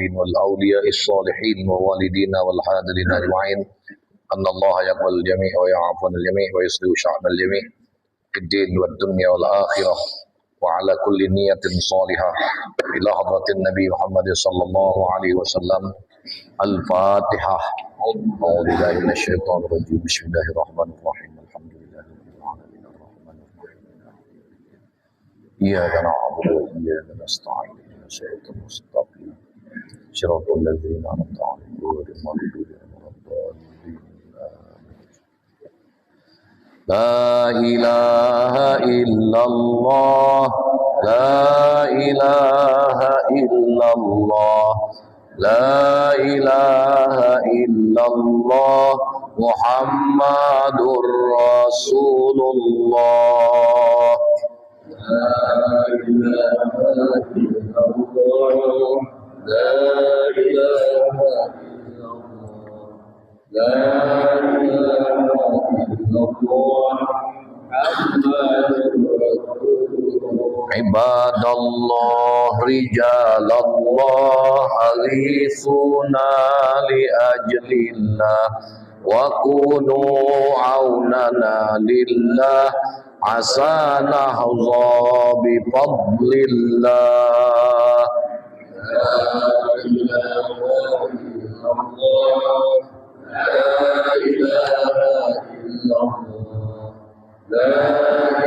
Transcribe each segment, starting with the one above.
العاملين والأولياء الصالحين ووالدينا والحاضرين أجمعين أن الله يقبل الجميع ويعفو عن الجميع ويصلح شأن الجميع في الدين والدنيا والآخرة وعلى كل نية صالحة إلى حضرة النبي محمد صلى الله عليه وسلم. الفاتحة. أعوذ بالله من الشيطان الرجيم. بسم الله الرحمن الرحيم. الحمد لله رب العالمين الرحمن الرحيم إياك نعبد وإياك نستعين اهدنا الصراط المستقيم صراط الذين أنعمت عليهم غير المغضوب عليهم ولا الضالين. لا إله إلا الله لا إله إلا الله لا إله إلا الله محمد رسول الله. لا إله إلا الله لا إله إلا الله لا إله إلا الله محمد رسول الله. عباد الله رجال الله أغيثونا لأجل الله وكونوا عوننا لله عسى نحظى بفضل الله. لا إله إلا الله لا إله إلا الله لا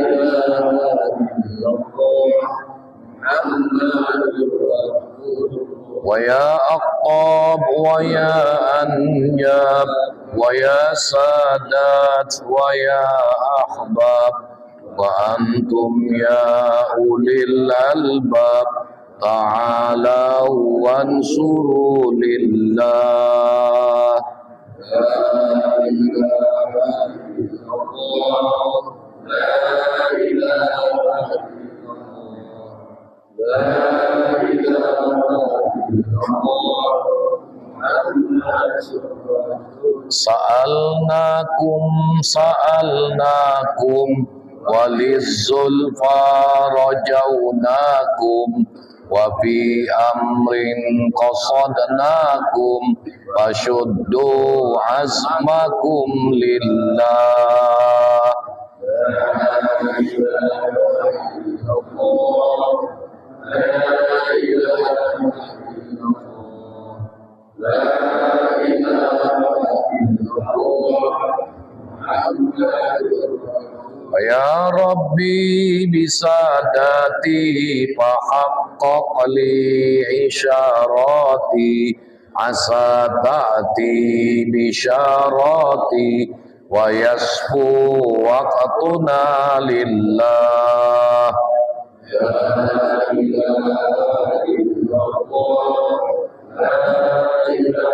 إله إلا الله محمد رسول الله. ويا أقطاب ويا أنجاب ويا سادات ويا أحباب وأنتم يا أولي الألباب تعالوا وانصروا لله. لا إله إلا الله لا إله إلا الله لا إله إلا الله محمد رسول الله. سألناكم وللزلفى رجوناكم وفي أمر قصدناكم فشدوا عزمكم لله. لا إله إلا الله لا إله إلا الله لا إله إلا الله محمد رسول الله. يا ربي بساداتي فحقق لي عشاراتي عسى تأتي بشاراتي ويصفو وقتنا لله. لا إله إلا الله لا إله إلا الله لا إله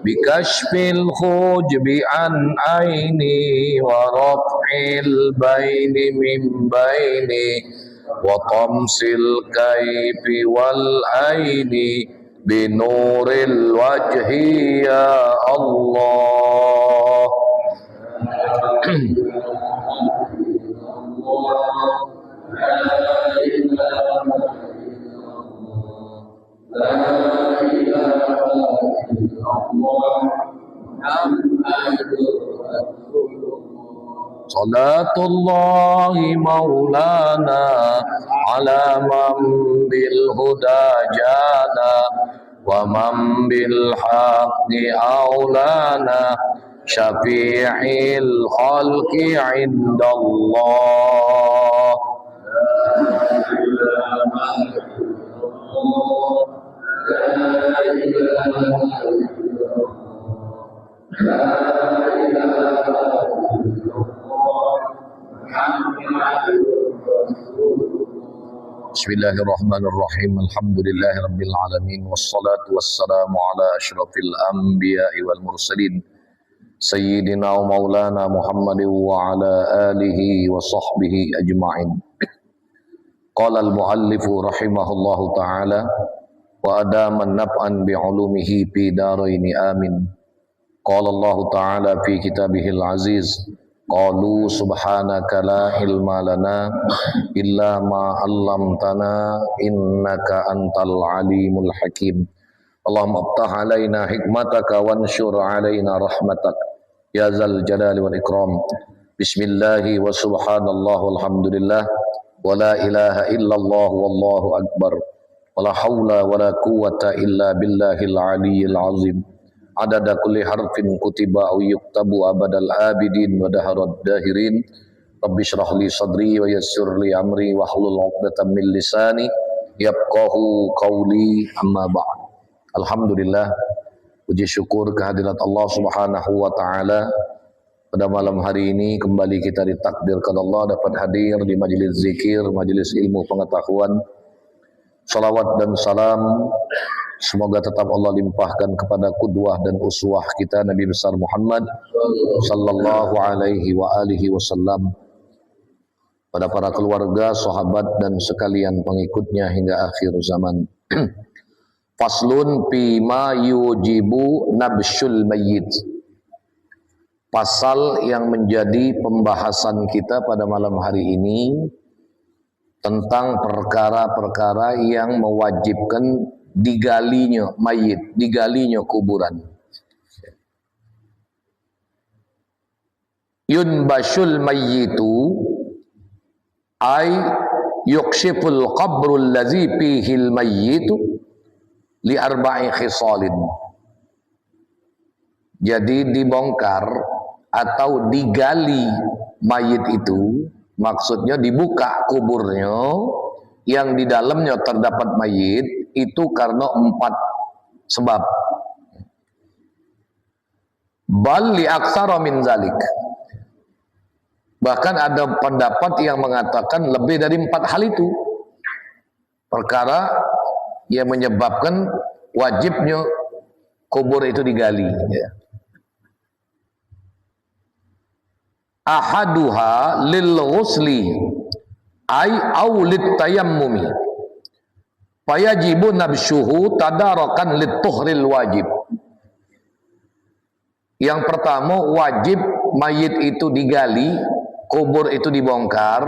بكشف الحجب عن عيني ورفع البين من بيني وطمس الكيف والعين بنور الوجه يا الله. صلاة الله مولانا على من بالهدى جانا ومن بالحق أولانا شفيع الخلق عند الله. Bismillahirrahmanirrahim. Alhamdulillahi rabbil alamin wassalatu wassalamu ala asyrafil anbiya'i wal mursalin sayyidina wa maulana Muhammadin wa ala alihi wa sahbihi ajma'in. Qala al-muallifu rahimahullahu ta'ala wa adaman naf'an bi'ulumihi fi daraini amin. Qala Allah ta'ala fi kitabihil aziz Qalu subhanaka la ilma lana illa ma 'allamtana innaka antal alimul hakim. Allahumma aftah alaina hikmataka wansyur alaina rahmatak ya zal jalali wal ikram. Bismillahi wa subhanallah walhamdulillah wa la ilaha illallah wallahu akbar wa la hawla wa la quwwata illa billahil aliyyil azim. Adada kulli harfin kutiba aw yuktabu abadal abidin wa daharad dahirin. Rabbi shrah li sadri wa yassir li amri wa hlul 'uqdatam min lisani yafqahu qawli, amma ba'd. Alhamdulillah, puji syukur kehadirat Allah Subhanahu wa taala. Pada malam hari ini kembali kita ditakdirkan Allah dapat hadir di majelis zikir, majelis ilmu pengetahuan. Salawat dan salam semoga tetap Allah limpahkan kepada qudwah dan uswah kita Nabi besar Muhammad sallallahu alaihi wa alihi wasallam, pada para keluarga, sahabat dan sekalian pengikutnya hingga akhir zaman. Faslun fima yujibu nabsyul mayyit. Pasal yang menjadi pembahasan kita pada malam hari ini tentang perkara-perkara yang mewajibkan digalinya mayit, digalinya kuburan. Yunbashul mayyitu ay yukshiful qabrul ladzi fihil mayyitu li arba'i khisalin. Jadi dibongkar atau digali mayit itu, maksudnya dibuka kuburnya yang di dalamnya terdapat mayit itu karena 4 sebab. Bal li aksara min zalik. Bahkan ada pendapat yang mengatakan lebih dari 4 hal itu. Perkara yang menyebabkan wajibnya kubur itu digali. Ya. Ahaduha lil ghusli ay au lit tayammumi fayajibu nabsyuhu tadarakan lit tuhril wajib. Yang pertama, wajib mayit itu digali, kubur itu dibongkar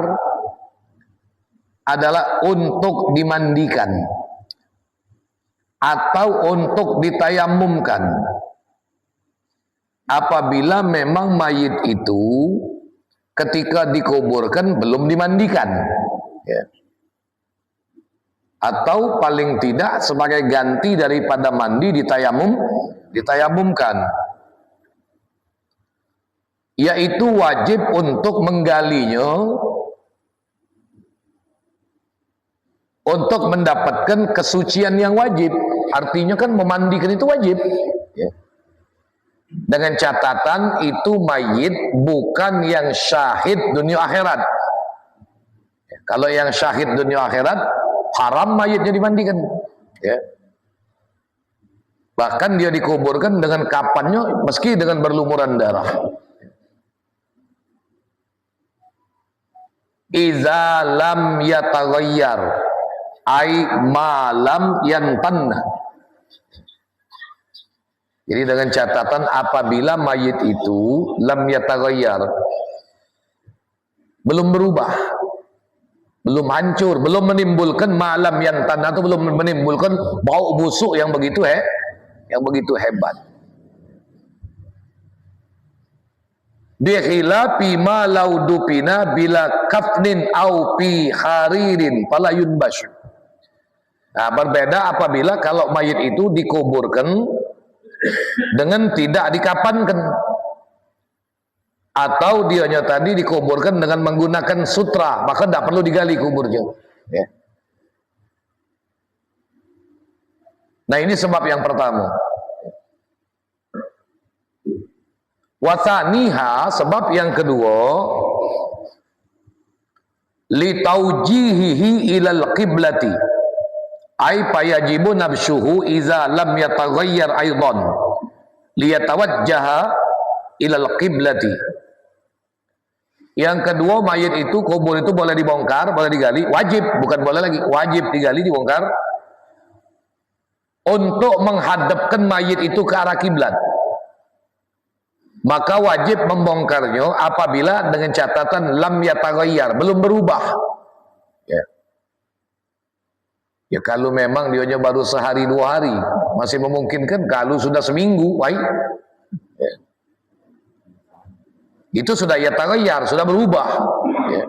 adalah untuk dimandikan atau untuk ditayamumkan apabila memang mayit itu ketika dikuburkan belum dimandikan, ya. Atau paling tidak sebagai ganti daripada mandi ditayamumkan, yaitu wajib untuk menggalinya untuk mendapatkan kesucian yang wajib. Artinya kan memandikan itu wajib, ya. Dengan catatan itu mayit bukan yang syahid dunia akhirat. Kalau yang syahid dunia akhirat haram mayitnya dimandikan, ya. Bahkan dia dikuburkan dengan kapannya meski dengan berlumuran darah. Iza lam yataghayyar ay ma lam yantanna. Jadi dengan catatan apabila mayit itu lam yataghayyar, belum berubah, belum hancur, belum menimbulkan malam yang tanah, atau belum menimbulkan bau busuk yang begitu hebat. Bi khilafi ma law dupina bila kafnin au fi haririn fala yunbash. Nah, berbeda apabila kalau mayit itu dikuburkan dengan tidak dikapankan, atau dianya tadi dikuburkan dengan menggunakan sutra, maka tidak perlu digali kuburnya, ya. Nah, ini sebab yang pertama. Wasaniha, sebab yang kedua, li taujihihi ilal qiblati ay fayajibu nabsyuhu iza lam yataghayyar aidan liyatawajjaha ilal qiblati. Yang kedua, mayit itu, kubur itu boleh dibongkar, boleh digali, wajib, bukan boleh lagi, wajib digali, dibongkar untuk menghadapkan mayit itu ke arah kiblat. maka wajib membongkarnya apabila dengan catatan lam yataghayyar, belum berubah. Ya. Ya kalau memang dia baru sehari 2 hari masih memungkinkan, kalau sudah seminggu, baik. Ya. Itu sudah yataghayyar, sudah berubah. Ya.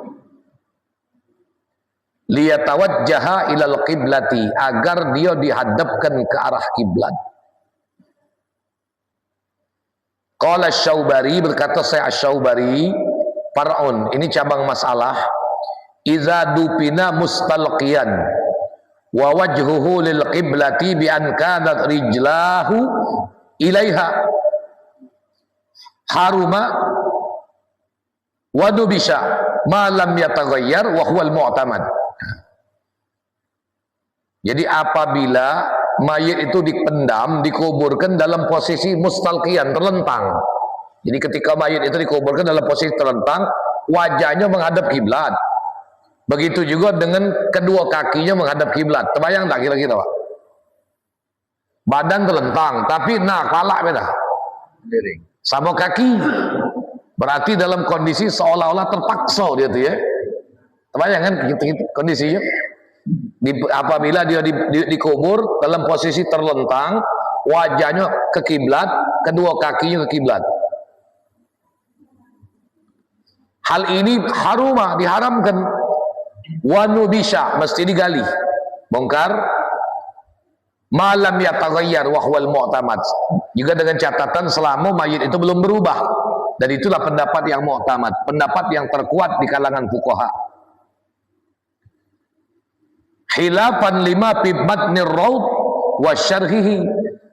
Liyatawajjaha ilal qiblati, agar dia dihadapkan ke arah kiblat. Qala Asy-Syaubari, berkata saya Asy-Syaubari, far'un, ini cabang masalah, iza dupina mustalqiyan wa wajhuhu lil qiblati bi an kanat rijlahu ilaiha haruma wa dubisha ma lam yataghayyar wa huwa al-mu'tamad. Jadi apabila mayit itu dipendam, dikuburkan dalam posisi mustalqiyan, terlentang. Jadi ketika mayit itu dikuburkan dalam posisi terlentang, wajahnya menghadap kiblat. Begitu juga dengan kedua kakinya menghadap kiblat. Terbayang tak kira-kira, Pak? Badan terlentang, tapi kepala beda. Sama kaki. Berarti dalam kondisi seolah-olah terpaksa dia tuh ya. Terbayang kan kondisinya? Apabila dia dikubur dalam posisi terlentang, wajahnya ke kiblat, kedua kakinya ke kiblat. Hal ini haruma, diharamkan. Wa nubisha, mesti digali, bongkar. Malam yataghayyar wa huwal mu'tamad, juga dengan catatan selama mayit itu belum berubah. Dan itulah pendapat yang mu'tamad, pendapat yang terkuat di kalangan fuqaha. Khilafan lima fi matnir raud wa syarhihi,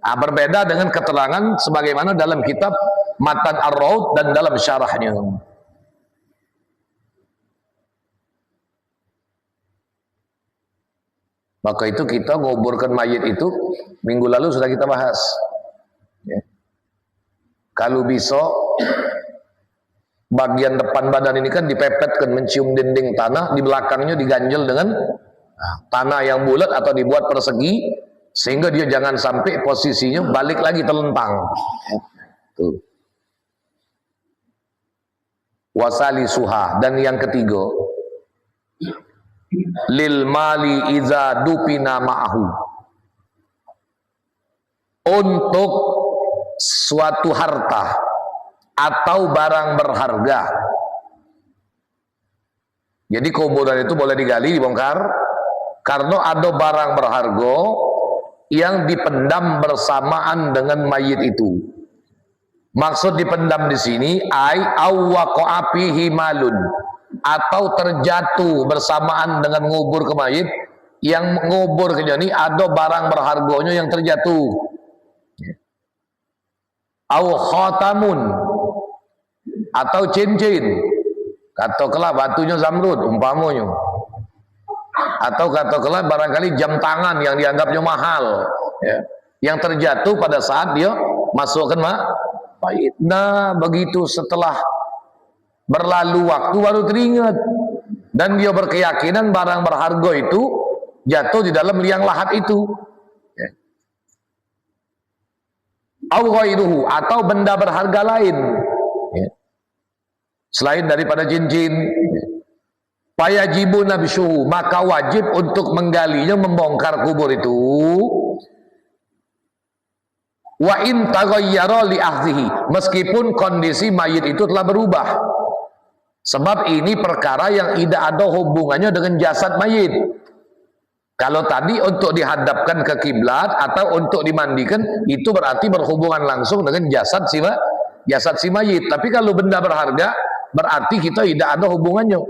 berbeda dengan keterangan sebagaimana dalam kitab Matan ar-Raud dan dalam syarahnya. Maka itu kita nguburkan mayit itu minggu lalu sudah kita bahas ya. Kalau bisa bagian depan badan ini kan dipepetkan, mencium dinding tanah, di belakangnya diganjel dengan tanah yang bulat atau dibuat persegi, sehingga dia jangan sampai posisinya balik lagi terlentang. Tuh. Wasali suha, dan yang ketiga, lil mali iza dupina ma'ahu, untuk suatu harta atau barang berharga. Jadi kuburan itu boleh digali, dibongkar, karena ada barang berharga yang dipendam bersamaan dengan mayit itu. Maksud dipendam di sini ai awwaqa'a fihi malun, atau terjatuh bersamaan dengan ngubur ke mayit, yang ngubur ke ini ada barang berharganya yang terjatuh. Au khatamun, atau cincin, katakanlah batunya zamrud umpamanya, atau katakanlah barangkali jam tangan yang dianggapnya mahal ya, yang terjatuh pada saat dia masukkan mayit. Nah begitu setelah berlalu waktu baru teringat, dan dia berkeyakinan barang berharga itu jatuh di dalam liang lahat itu ya. Atau benda berharga lain ya, selain daripada cincin ya. Fayajibu nabsyuhu, maka wajib untuk menggalinya, membongkar kubur itu. Wa in taghayyara li ahzihi, meskipun kondisi mayit itu telah berubah. Sebab ini perkara yang tidak ada hubungannya dengan jasad mayit. Kalau tadi untuk dihadapkan ke kiblat atau untuk dimandikan, itu berarti berhubungan langsung dengan jasad si mayit. Tapi kalau benda berharga, berarti kita tidak ada hubungannya.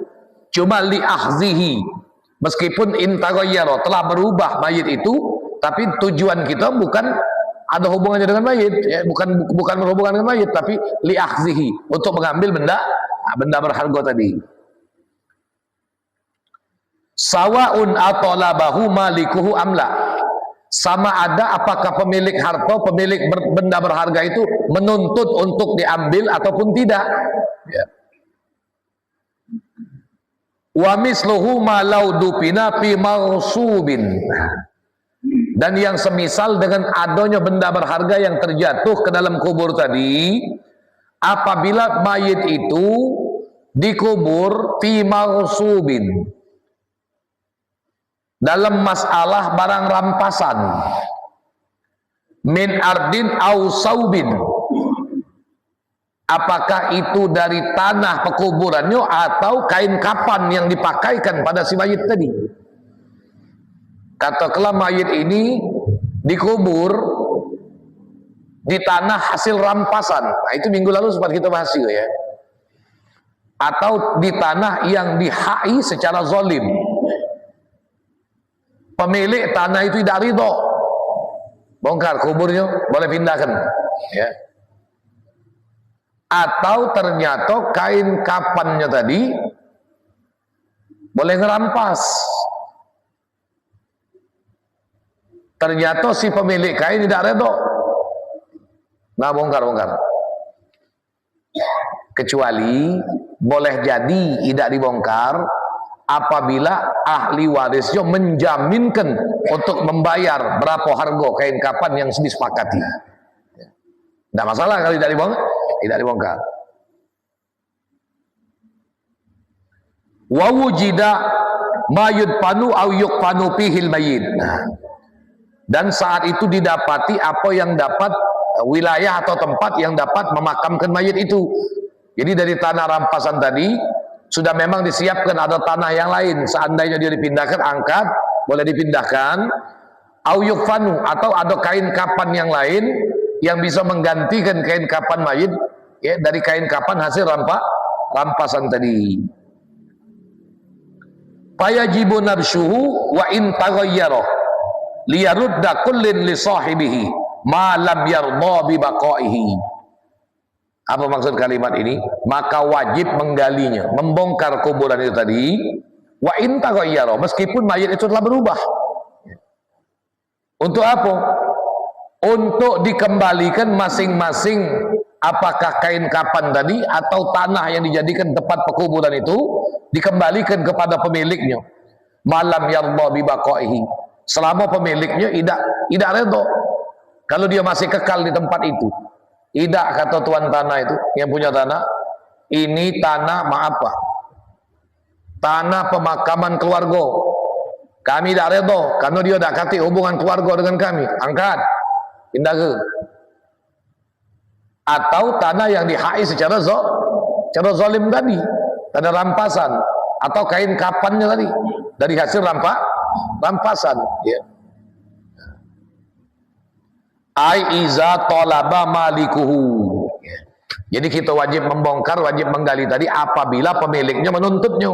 Cuma li ahzihi, meskipun in taghayyara, telah berubah mayit itu, tapi tujuan kita bukan ada hubungannya dengan mayit ya, bukan berhubungan dengan mayit, tapi li ahzihi, untuk mengambil benda berharga tadi. Sawaun atolabahu malikuhu amla, sama ada apakah pemilik harta, pemilik benda berharga itu menuntut untuk diambil ataupun tidak ya. Wa misluhu ma law dupina fi maghsubin, dan yang semisal dengan adanya benda berharga yang terjatuh ke dalam kubur tadi, apabila mayit itu dikubur fi maghsubin, dalam masalah barang rampasan, min ardin au saubin, apakah itu dari tanah pekuburannya atau kain kapan yang dipakaikan pada si mayit tadi. Katakanlah mayit ini dikubur di tanah hasil rampasan. Nah, itu minggu lalu sempat kita bahas juga ya. Atau di tanah yang dihai secara zalim. Pemilik tanah itu tidak ridho, bongkar kuburnya, boleh pindahkan ya. Atau ternyata kain kapannya tadi boleh ngerampas, ternyata si pemilik kain tidak ridho, nah bongkar. Kecuali boleh jadi tidak dibongkar apabila ahli warisnya menjaminkan untuk membayar berapa harga kain kapan yang disepakati. Tidak masalah kalau tidak dibongkar. Wa wujida ma yudfanu au yuqfanu fihil mayyit. Dan saat itu didapati apa yang dapat wilayah atau tempat yang dapat memakamkan mayit itu. Jadi dari tanah rampasan tadi sudah memang disiapkan ada tanah yang lain, seandainya dia dipindahkan, angkat, boleh dipindahkan. Au yuqfanu, atau ada kain kapan yang lain yang bisa menggantikan kain kapan mayit ya, dari kain kapan hasil rampasan tadi. Fayajibu nabshuhu wa in taghayyara liyarudda kullin li sahibihi ma lam yarda bi baqaihi. Apa maksud kalimat ini? Maka wajib menggalinya, membongkar kuburan itu tadi. Wa in taghayyara, meskipun mayit itu telah berubah. Untuk apa? Untuk dikembalikan masing-masing, apakah kain kapan tadi atau tanah yang dijadikan tempat pekuburan itu dikembalikan kepada pemiliknya. Malam yarda bi baqaihi, selama pemiliknya tidak redha kalau dia masih kekal di tempat itu. Tidak, kata tuan tanah itu yang punya tanah, ini tanah maaf Pak, tanah pemakaman keluarga, kami tidak redha karena dia tidak kati hubungan keluarga dengan kami, angkat, pindah ke. Atau tanah yang dihai secara zalim tadi, tanah rampasan, atau kain kapannya tadi dari hasil rampasan ya. Ai iza talaba malikuhu. Jadi kita wajib membongkar, wajib menggali tadi apabila pemiliknya menuntutnya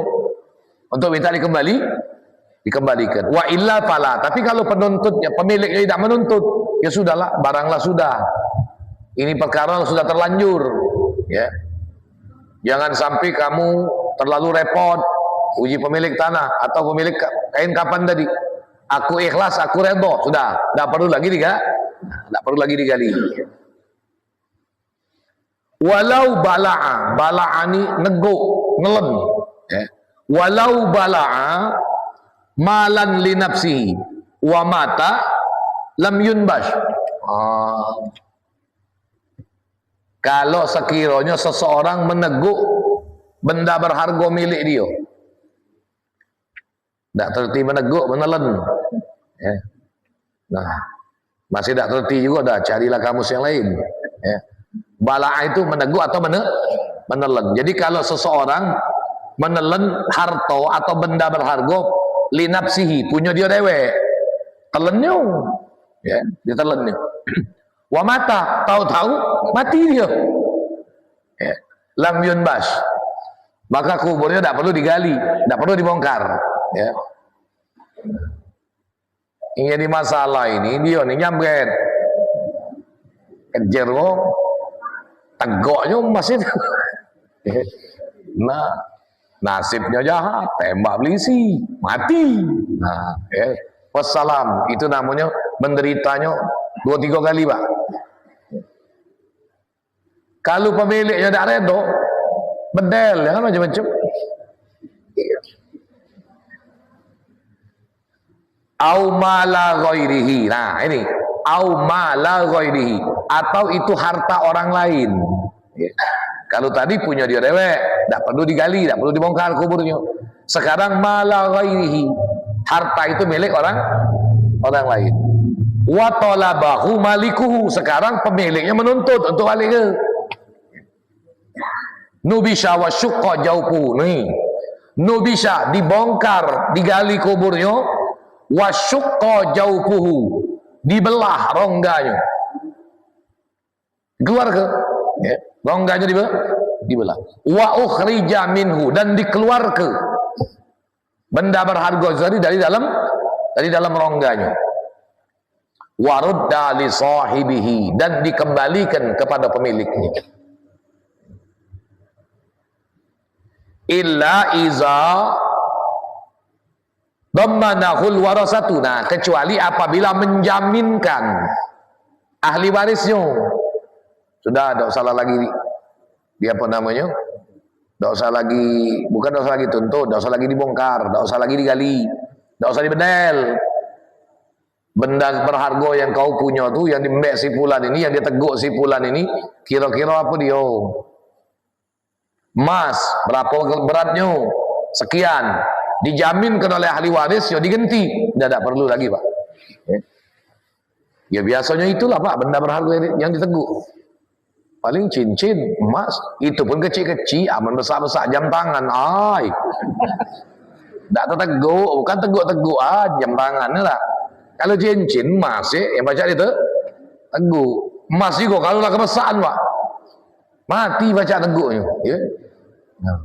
untuk minta dikembalikan. Wa illa fala. Tapi kalau penuntutnya, pemiliknya tidak menuntut, ya sudahlah, baranglah sudah. Ini perkara sudah terlanjur, ya. Jangan sampai kamu terlalu repot uji pemilik tanah atau pemilik kain kapan tadi. Aku ikhlas, aku redha, sudah, tidak perlu lagi digali. Walau bala'ani nego, ngelen ya. Walau bala'a malan li nafsihi wa mata lam yunbash. Kalau sekiranya seseorang meneguk benda berharga milik dia, tidak terti meneguk, menelen ya. Nah, masih tidak terti juga, dah carilah kamus yang lain ya. Bala'a itu meneguk atau menelen. Jadi kalau seseorang menelen harta atau benda berharga li nafsihi, punya dia dewe, telennya ya, dia telennya. Wa mata, tahu-tahu mati dia ya. Lam yunbash, maka kuburnya tidak perlu digali, tidak perlu dibongkar ya. Yang jadi masalah ini dia nih nyambret kejar kok tegoknya masih nah nasibnya jahat, tembak belisi, mati. Nah wassalam, itu namanya menderitanya 2-3 kali Pak. Kalau pemiliknya tidak redha, bedel, jangan macam-macam. Au mala ghairihi. Nah ini au mala ghairihi, atau itu harta orang lain Ya. Kalau tadi punya dia dewek, tak perlu digali, tak perlu dibongkar kuburnya. Sekarang mala ghairihi, harta itu milik orang lain. Wa talabahu malikuhu, sekarang pemiliknya menuntut untuk balik ke. Nubisha wa syuqqa jaufu, nih. Nubisha, dibongkar, digali kuburnya, wa syuqqa jaufuhu, dibelah rongganya. Keluar ke, ya. Rongganya dibelah. Wa ukhrija minhu, dan dikeluar ke benda berharga dari dalam rongganya. Wa rudda li sahibihi, dan dikembalikan kepada pemiliknya. Illa iza dammanahul warasatu, nah kecuali apabila menjaminkan ahli warisnya. Sudah tidak usah lagi dia apa namanya, tidak usah lagi, bukan tidak usah lagi tuntut, tidak usah lagi dibongkar, tidak usah lagi digali, tidak usah dibedel. Benda berharga yang kau punya tuh, yang diembek si fulan ini, yang diteguk si fulan ini, kira-kira apa dia? Emas, berapa beratnya? Sekian, dijaminkan oleh ahli waris, ya diganti, tidak perlu lagi Pak. Ya biasanya itulah Pak, benda berharga yang diteguk. Paling cincin, emas, itu pun kecil-kecil, aman besar-besar, jam tangan, ay. Tak terteguk, bukan teguk-teguk, jam tangan lah. Kalau cincin, emas, yang baca itu, teguk. Emas juga, kalau lah kebesaran Pak, mati baca teguknya. Ya. Nah.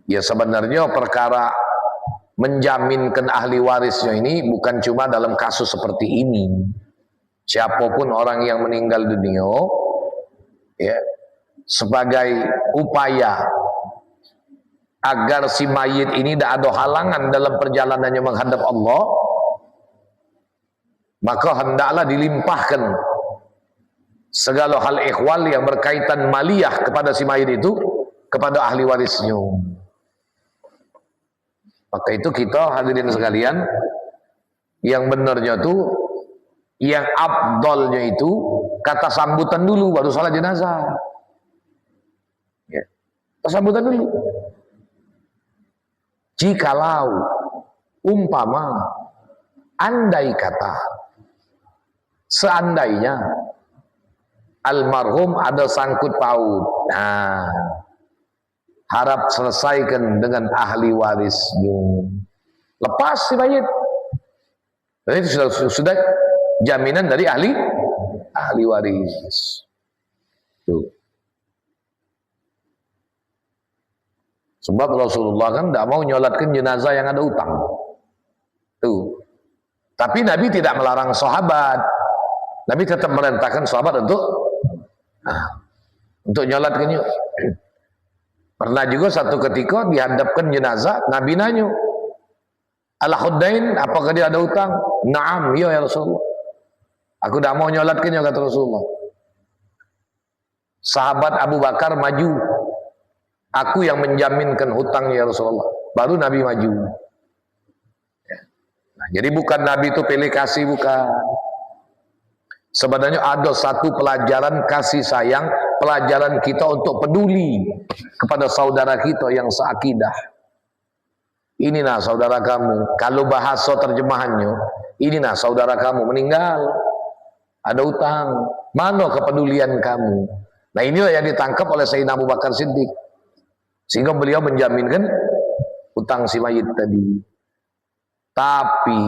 Ya sebenarnya perkara menjaminkan ahli warisnya ini bukan cuma dalam kasus seperti ini. Siapapun orang yang meninggal dunia, ya, sebagai upaya agar si mayit ini tidak ada halangan dalam perjalanannya menghadap Allah, maka hendaklah dilimpahkan segala hal ikhwal yang berkaitan maliyah kepada si mayit itu kepada ahli warisnya. Maka itu kita hadirin sekalian, yang benarnya tuh, yang afdolnya itu kata sambutan dulu baru salat jenazah. Ya. Kata sambutan dulu. Jikalau umpama, andai kata, seandainya almarhum ada sangkut paut, nah, harap selesaikan dengan ahli warisnya. Lepas si mayit. Dan itu sudah jaminan dari ahli waris. Tuh. Sebab Rasulullah kan tidak mau nyolatkan jenazah yang ada utang. Tuh. Tapi Nabi tidak melarang sahabat. Nabi tetap merintahkan sahabat untuk nyolatkan yuk. Pernah juga satu ketika dihadapkan jenazah, Nabi nanya, Al-Khuddain, apakah dia ada utang? Naam, iya ya Rasulullah. Aku tidak mau nyolatkannya, kata Rasulullah. Sahabat Abu Bakar maju, aku yang menjaminkan hutangnya ya Rasulullah. Baru Nabi maju. Nah, jadi bukan Nabi itu pilih kasih, bukan. Sebenarnya ada satu pelajaran kasih sayang, pelajaran kita untuk peduli kepada saudara kita yang seakidah. Ini nah saudara kamu, kalau bahasa terjemahannya, ini nah saudara kamu meninggal, ada utang, mana kepedulian kamu? Nah inilah yang ditangkap oleh Sayyidina Abu Bakar Siddiq, sehingga beliau menjaminkan utang si mayit tadi. Tapi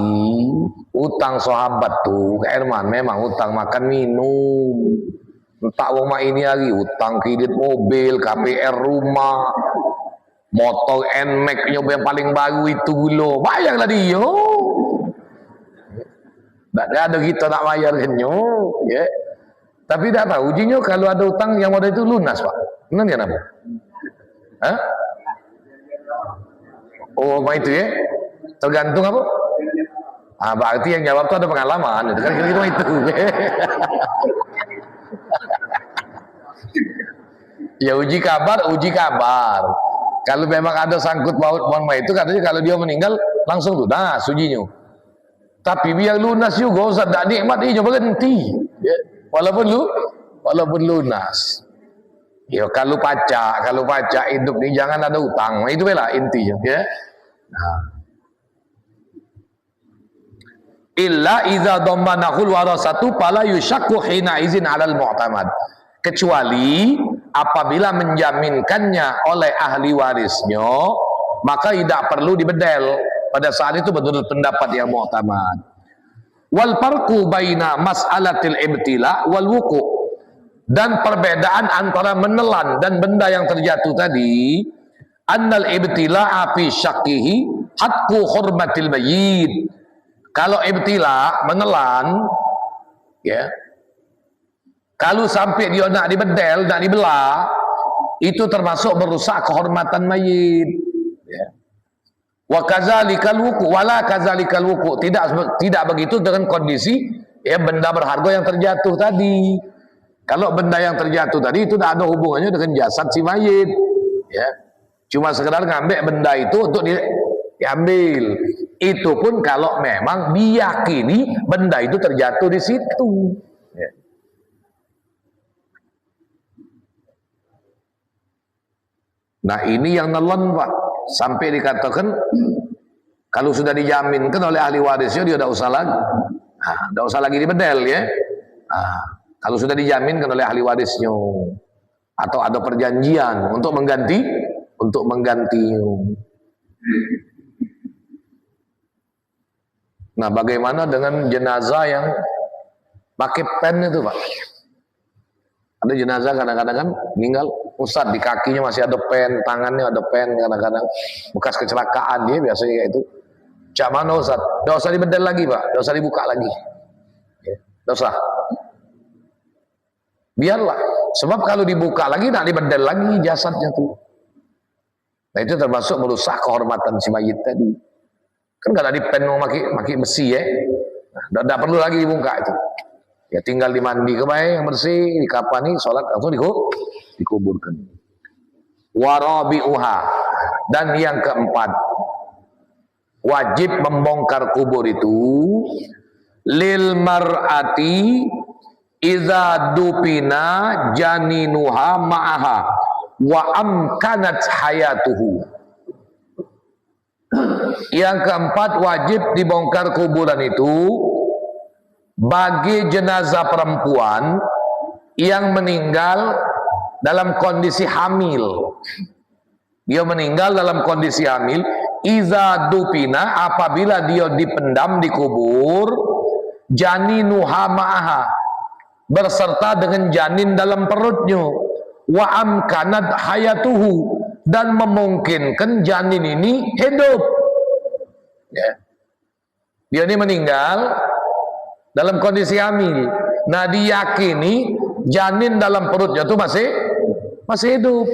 utang sahabat tuh, Herman, memang utang makan minum. Entah wong ini lagi utang kredit mobil, KPR rumah, motor NMAX nyoba yang paling baru itu lo, bayarlah dia. Tak ada kita nak bayar kan ya. Tapi tak tahu ujinya kalau ada utang yang ada itu lunas Pak. Benar ya Nabi? Hah? Oh, apa itu ya? Tergantung apa? Berarti yang jawab itu ada pengalaman. Itu kan kira-kira itu. Ya uji kabar. Kalau memang ada sangkut paut itu katanya kalau dia meninggal langsung lunas ujinya. Tapi biar lunas juga Ustaz, tak nikmat dia berhenti. Ya. Walaupun lunas. Ya kalau pacak hidup ni jangan ada hutang. Itu lah intinya, ya. Nah. Illa idza dhammanahul warasatu fala yushakku hina izin 'alal mu'tamad. Kecuali apabila menjaminkannya oleh ahli warisnya, maka tidak perlu dibedel. Pada saat itu betul pendapat yang mu'tamad. Wal farqu baina mas'alatil ibtila wal wuqu'. Dan perbedaan antara menelan dan benda yang terjatuh tadi, annal ibtila'a fi syaqqihi haqqu hurmatil mayyit. Kalau ibtila, menelan, ya, kalau sampai dia nak dibedel, nak dibelah, itu termasuk merusak kehormatan mayit. Ya. Wa kazalikal wuqu, wala kazalikal wuqu, tidak begitu dengan kondisi ya benda berharga yang terjatuh tadi. Kalau benda yang terjatuh tadi itu tidak ada hubungannya dengan jasad si mayit, ya. Cuma sekedar ngambil benda itu untuk diambil. Itu pun kalau memang diyakini benda itu terjatuh di situ. Ya. Nah ini yang nelon Pak, sampai dikatakan kalau sudah dijaminkan oleh ahli warisnya dia tidak usah lagi, tidak usah lagi dibedel, ya. Kalau sudah dijaminkan oleh ahli warisnya atau ada perjanjian untuk mengganti, Nah, bagaimana dengan jenazah yang pakai pen itu, Pak? Ada jenazah kadang-kadang kan meninggal, Ustaz di kakinya masih ada pen, tangannya ada pen, kadang-kadang bekas kecelakaan dia biasanya kayak itu. Cak mana Ustaz? Tidak usah dibedel lagi, Pak. Tidak usah dibuka lagi. Tidak usah. Biarlah. Sebab kalau dibuka lagi, nak dibedel lagi jasadnya tuh. Nah itu termasuk merusak kehormatan si mayit tadi. Kan gak ada di pen maki besi, ya. Nah, tidak perlu lagi dibuka itu. Ya tinggal dimandi kebaik yang bersih, dikapani, sholat langsung dikuburkan. Warabi'uha, dan yang keempat, wajib membongkar kubur itu lil mar'ati idza dupina janinuha ma'aha wa amkanat hayatuhu. Yang keempat, wajib dibongkar kuburan itu bagi jenazah perempuan yang meninggal dalam kondisi hamil. Dia meninggal dalam kondisi hamil, iza dupina, apabila dia dipendam, dikubur, janinuha ma'aha, berserta dengan janin dalam perutnya, wa amkanat hayatuhu, dan memungkinkan janin ini hidup. Ya. Dia ini meninggal dalam kondisi hamil. Nah diyakini janin dalam perutnya itu masih hidup.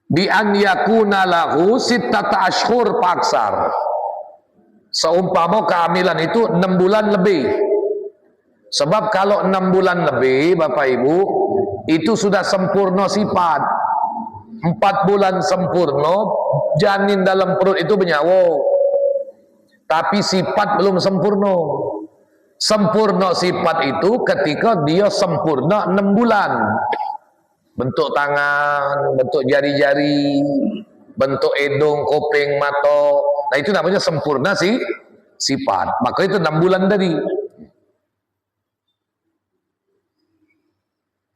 Bi an yakuna lahu sittata ashhur paksar. Seumpama kehamilan itu 6 bulan lebih. Sebab kalau 6 bulan lebih, Bapak Ibu, itu sudah sempurna sifat. 4 bulan sempurna, janin dalam perut itu bernyawa. Tapi sifat belum sempurna. Sempurna sifat itu ketika dia sempurna 6 bulan. Bentuk tangan, bentuk jari-jari, bentuk hidung, kuping, mata. Nah itu namanya sempurna sifat. Maka itu 6 bulan tadi.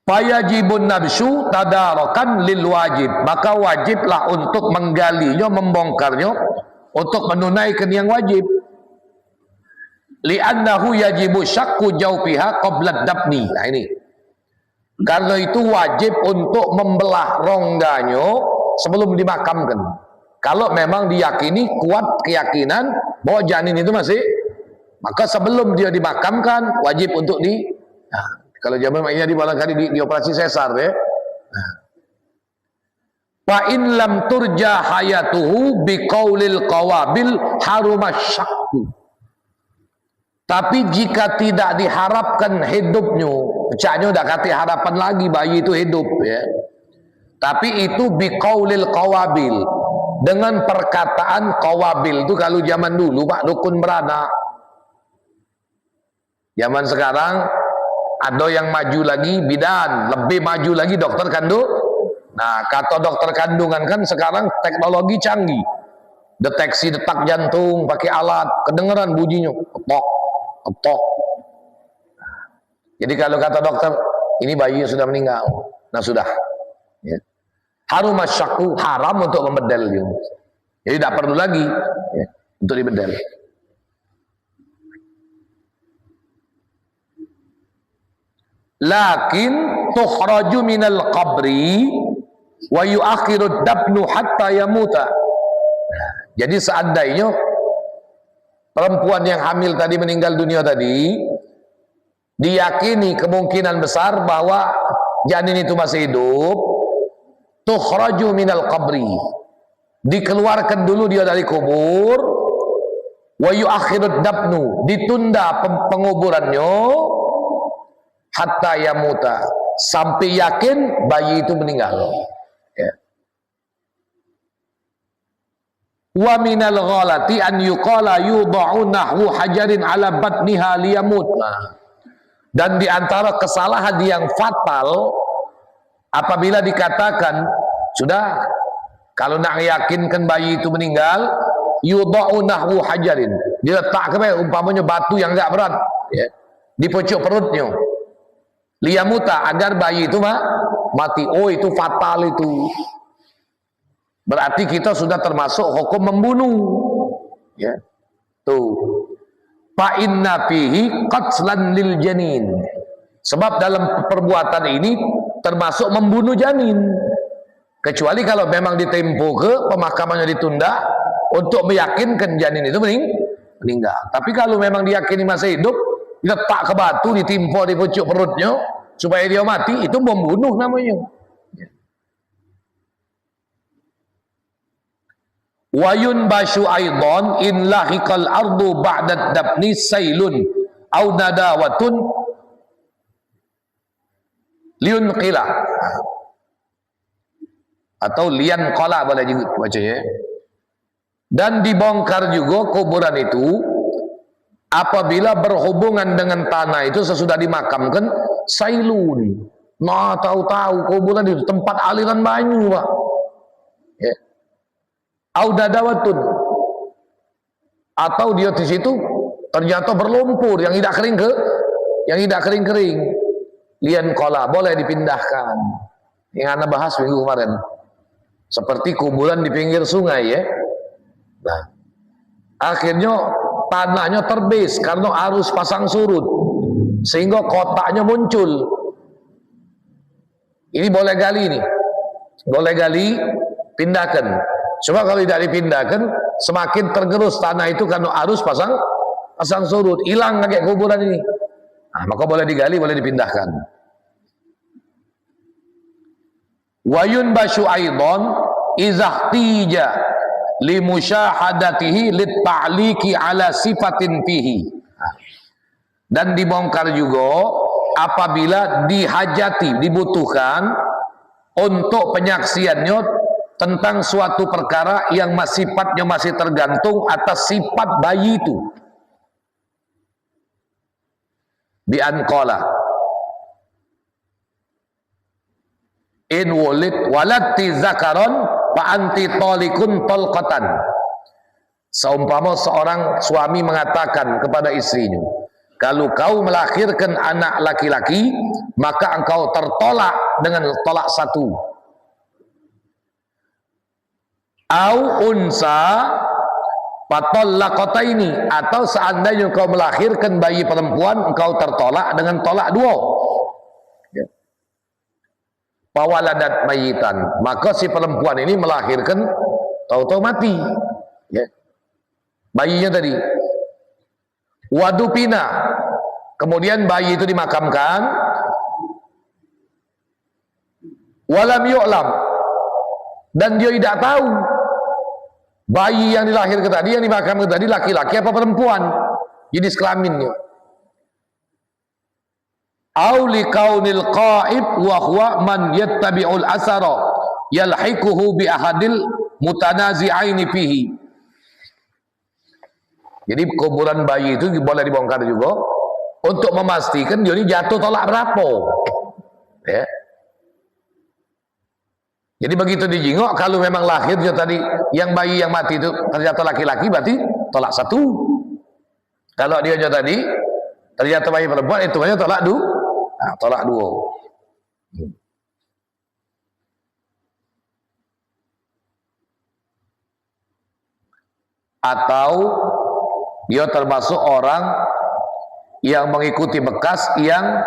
Fayajibun nabsyu tadarakan lil wajib. Maka wajiblah untuk menggalinya, membongkarnya, untuk menunaikan yang wajib. Li'annahu yajibu syakku jawfiha qabla dabni. Nah ini. Karena itu wajib untuk membelah rongganya sebelum dimakamkan. Kalau memang diyakini, kuat keyakinan bahwa janin itu masih, maka sebelum dia dimakamkan wajib untuk kalau zaman maknya di barangkali di operasi sesar, ya. Fa in lam turja hayatuhu biqaulil qawabil harumasyakku. Tapi jika tidak diharapkan hidupnya, pecahnya udah kata harapan lagi bayi itu hidup, ya. Tapi itu biqaulil qawabil, dengan perkataan qawabil. Itu kalau zaman dulu Pak, dukun beranak. Zaman sekarang ada yang maju lagi bidan, lebih maju lagi dokter kandung. Nah, kata dokter kandungan kan sekarang teknologi canggih. Deteksi detak jantung pakai alat, kedengeran bunyinya, ketok, ketok. Jadi kalau kata dokter, ini bayi sudah meninggal. Nah, sudah. Ya. Harum asyakku, haram untuk membedel. Jadi tidak perlu lagi ya, untuk dibedel. Lakin tukhraju minal qabri wa yuakhiru dabnu hatta yamuta. Jadi seandainya perempuan yang hamil tadi meninggal dunia tadi, diyakini kemungkinan besar bahwa janin itu masih hidup, tukhraju minal qabri, dikeluarkan dulu dia dari kubur, wa yuakhiru dabnu, ditunda penguburannya hatta yamuta, sampai yakin bayi itu meninggal. Ya. Wa minal ghalati an yuqala yudha'u nahwu hajarin ala batniha liyamut. Nah, dan di antara kesalahan yang fatal apabila dikatakan sudah, kalau nak yakinkan bayi itu meninggal, yudha'u nahwu hajarin, diletakkan umpamanya batu yang enggak berat ya, di pucuk perutnya, liyamuta, agar bayi itu mati. Oh, itu fatal itu. Berarti kita sudah termasuk hukum membunuh. Ya. Tuh. Fa inna fihi qatslan lil janin. Sebab dalam perbuatan ini termasuk membunuh janin. Kecuali kalau memang ditempo ke pemakamannya ditunda untuk meyakinkan janin itu meninggal. Tapi kalau memang diyakini masih hidup, letak ke batu, ditimpa di pucuk perutnya supaya dia mati, itu membunuh namanya. Wa yunbashu aidan in lahiqal ardu ba'da dabni sailun au nadawatun liunqila, atau lian qala boleh juga bacanya. Dan dibongkar juga kuburan itu apabila berhubungan dengan tanah itu sesudah dimakamkan, sailun. Nah, tahu-tahu kuburan itu tempat aliran banyu, Pak. Ya. Audadawatun, atau dia di situ ternyata berlumpur yang tidak kering, lian kola, boleh dipindahkan. Yang anda bahas minggu kemarin, seperti kuburan di pinggir sungai ya. Nah, akhirnya tanahnya terbes karena arus pasang surut, sehingga kotaknya muncul. Ini boleh gali nih, boleh gali, pindahkan. Coba kalau tidak dipindahkan, semakin tergerus tanah itu karena arus pasang surut, hilang kayak kuburan ini. Nah, maka boleh digali, boleh dipindahkan. Wa yunbashu aidan izahtija limusyahadatihi litta'liki ala sifatin fihi. Dan dibongkar juga apabila dihajati, dibutuhkan untuk penyaksiannya tentang suatu perkara yang sifatnya masih tergantung atas sifat bayi itu. Bi anqala in walati zakaron fa anti talikun talqatan. Seumpama seorang suami mengatakan kepada istrinya, kalau kau melahirkan anak laki-laki, maka engkau tertolak dengan tolak satu. Au unsa patallaqataini, atau seandainya kau melahirkan bayi perempuan, engkau tertolak dengan tolak dua. Ya. Pawaladat mayitan, maka si perempuan ini melahirkan tahu-tahu mati. Ya. Bayinya tadi. Wadupina, kemudian bayi itu dimakamkan. Walam yu'lam, dan dia tidak tahu bayi yang dilahirkan tadi, yang dimakamkan tadi laki-laki apa perempuan, jenis kelaminnya. Au liqaunil qaib wa huwa man yattabi'ul asara yalhiquhu bi ahadil mutanazi'aini fihi. Jadi kuburan bayi itu boleh dibongkar juga untuk memastikan dia ini jatuh tolak berapa. Ya. Jadi begitu dijingok, kalau memang lahirnya tadi yang bayi yang mati itu ternyata laki-laki, berarti tolak 1. Kalau dia tadi ternyata bayi perempuan, itu hanya tolak 2. Nah, tolak 2. Atau dia termasuk orang yang mengikuti bekas yang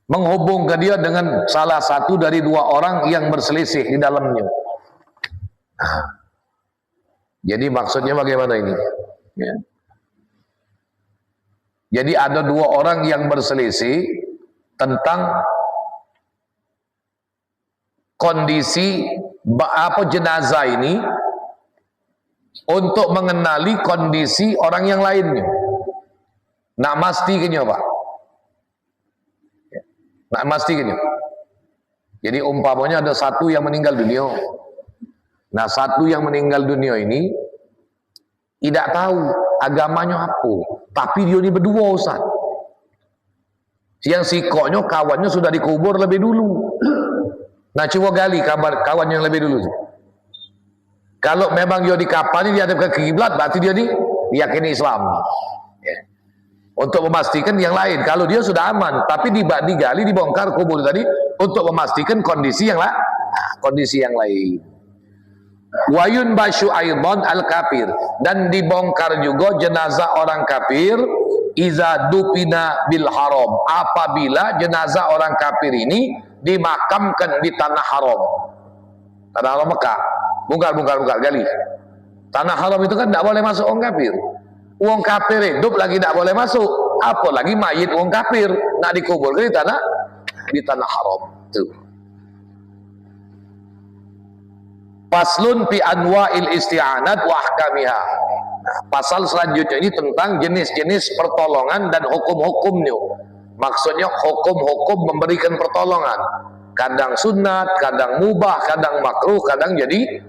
menghubungkan dia dengan salah satu dari 2 orang yang berselisih di dalamnya. Nah, jadi maksudnya bagaimana ini? Ya. Jadi ada 2 orang yang berselisih tentang kondisi jenazah ini untuk mengenali kondisi orang yang lainnya. Nak mesti kenyo, Pak. Nak mesti kenyo. Jadi umpamanya ada 1 yang meninggal dunia. Nah, 1 yang meninggal dunia ini tidak tahu agamanya apa, tapi dia ini berdua, Ustaz. Yang sikoknya kawannya sudah dikubur lebih dulu. Nah, coba gali kabar kawan yang lebih dulu. Kalau memang dia di kapal ini dihadap ke kiblat, berarti dia ini diyakini Islam. Ya. Untuk memastikan yang lain. Kalau dia sudah aman, tapi digali, dibongkar kubur tadi untuk memastikan kondisi yang lain. Wayun basyu aidan al kafir, dan dibongkar juga jenazah orang kafir iza dupina bil haram, apabila jenazah orang kafir ini dimakamkan di tanah haram. Tanah haram Mekah. Bongkar gali. Tanah haram itu kan tidak boleh masuk orang kafir. Orang kafir hidup lagi tidak boleh masuk. Apalagi mayit orang kafir nak dikubur di tanah haram. Tuh. Faslun fi anwa'il isti'anat wa ahkamiha. Nah, pasal selanjutnya ini tentang jenis-jenis pertolongan dan hukum-hukumnya. Maksudnya hukum-hukum memberikan pertolongan. Kadang sunat, kadang mubah, kadang makruh, kadang jadi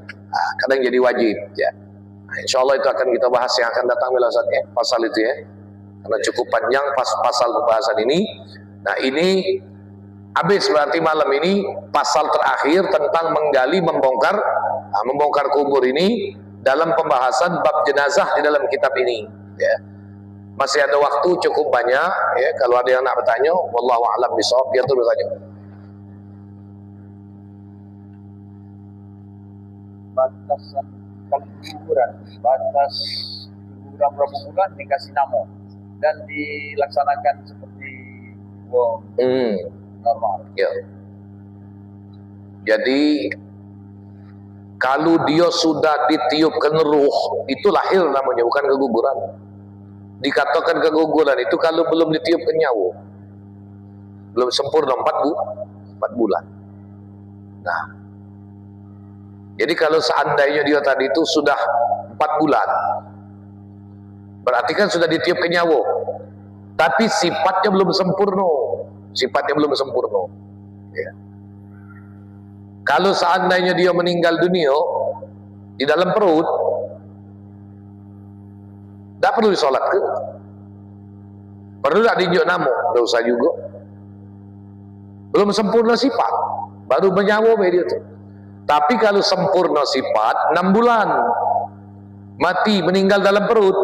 wajib. Ya. Nah, insya Allah itu akan kita bahas yang akan datang belasannya pasal itu ya. Karena cukup panjang pasal pembahasan ini. Nah, ini habis berarti malam ini pasal terakhir tentang menggali, membongkar kubur ini dalam pembahasan bab jenazah di dalam kitab ini. Ya. Masih ada waktu cukup banyak. Ya. Kalau ada yang nak bertanya, wallahu a'lam bishawab, dia tuh bertanya. Batasan kuburan berapa bulan dikasih nama dan dilaksanakan seperti normal. Ya. Jadi kalau dia sudah ditiupkan ruh, itu lahir namanya, bukan keguguran. Dikatakan keguguran itu kalau belum ditiupkan nyawa, belum sempurna 4 bulan. Nah, jadi kalau seandainya dia tadi itu sudah 4 bulan, berarti kan sudah ditiupkan nyawa, tapi sifatnya belum sempurna. Ya. Kalau seandainya dia meninggal dunia di dalam perut, tidak perlu disolat ke? Perlu tidak diinjak nama? Tidak usah juga. Belum sempurna sifat, baru menyawa dia itu. Tapi kalau sempurna sifat 6 bulan mati meninggal dalam perut,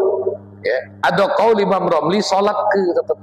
ya, ada qaul Imam Romli solat ke tetap.